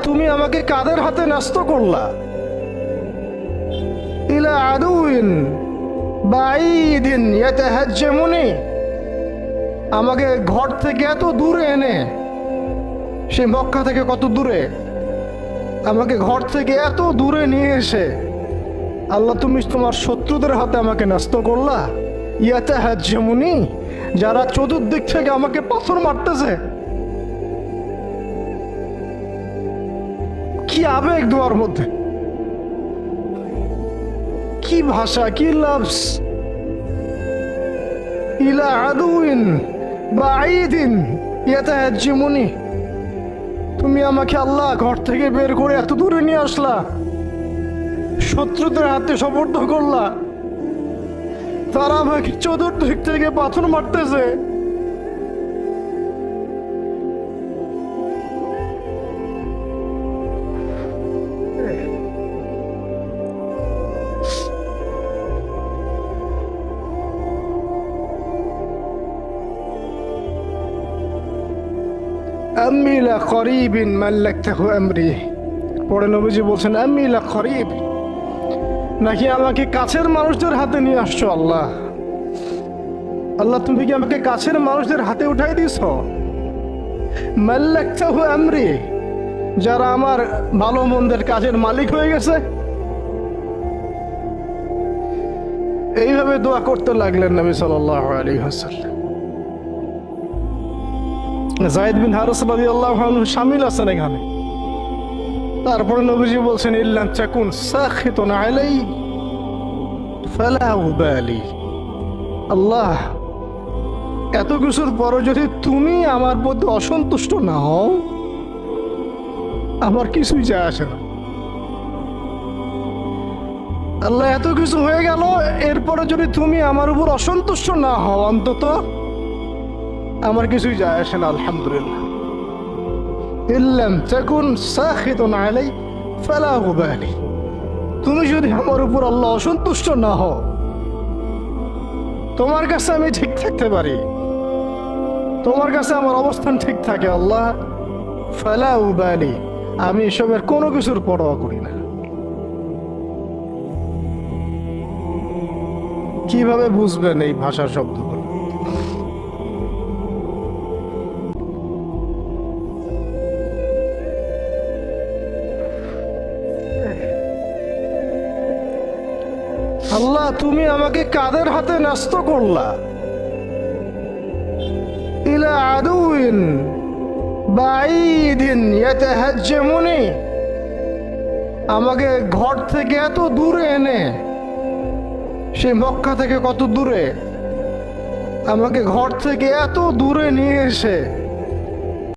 তুমি আমাকে কাদের হাতে ন্যস্ত করলা? ইলা আদুইন বাঈদিন ইয়াতাহাজ্জামুনি, আমাকে ঘর থেকে এত দূরে এনে, সে মক্কা থেকে কত দূরে, আমাকে ঘর থেকে এত দূরে নিয়ে এসে আল্লাহ তুমি তোমার শত্রুদের হাতে আমাকে ন্যস্ত করলা। ইয়াতাহাজ্জামুনি, যারা চতুর্দিক থেকে আমাকে পাথর মারতেছে। কি আবেগ দোয়ার মধ্যে, কি ভাষা, কি লফজ। ইলা আদুইন বাঈদিন ইয়াতাহাজ্জামুনি, তুমি আমাকে আল্লাহ ঘর থেকে বের করে এত দূরে নিয়ে আসলা, শত্রুদের হাতে সোপর্দ করলা, তারা আমাকে চতুর্দিক থেকে পাথর মারতেছে। আম্মি লা করিবিন মাল্লাকতাহু আমরি, পরে নবীজি বলছেন আম্মি লা করিব, নাকি আমাকে কাছের মানুষদের হাতে নিয়ে আসছো আল্লাহ। আল্লাহ তুমি কি আমাকে কাছের মানুষদের হাতে উঠাই দিছ? মাল্লাকতাহু আমরি, যারা আমার ভালো মন্দের কাজের মালিক হয়ে গেছে। এইভাবে দোয়া করতে লাগলেন নবী সাল্লাল্লাহু আলাইহি ওয়াসাল্লাম। যায়েদ বিন হারিস রাদিয়াল্লাহু আনহু শামিল আছেন এখানে। তারপরে নবীজি বলছেন ইল্লাম তাকুন সাখিতুন আলাই ফালা উবালি, আল্লাহ এত কিছুর পরও যদি তুমি আমার প্রতি অসন্তুষ্ট না হও, আমার কিছুই যায় আসে না। আল্লাহ এত কিছু হয়ে গেল, এরপরে যদি তুমি আমার উপর অসন্তুষ্ট না হও, অন্তত আমার কিছুই যায় আসে না। আলহামদুলিল্লাহ, ইল্লাম তাকুন সাখিতুন আলাই ফালা উবালি, তুমি যদি আমার উপর আল্লাহ অসন্তুষ্ট না হও, তোমার কাছে আমি ঠিক থাকতে পারি, তোমার কাছে আমার অবস্থান ঠিক থাকে আল্লাহ, ফালা উবালি, আমি এসবের কোনো কিছুর পরোয়া করি না। কিভাবে বুঝবেন এই ভাষার শব্দগুলো? আল্লাহ তুমি আমাকে কাদের হাতে ন্যস্ত করলা? ইলা আদুইন বাঈদিন ইয়াতাহাজ্জামুনি, আমাকে ঘর থেকে এত দূরে এনে, সে মক্কা থেকে কত দূরে, আমাকে ঘর থেকে এত দূরে নিয়ে এসে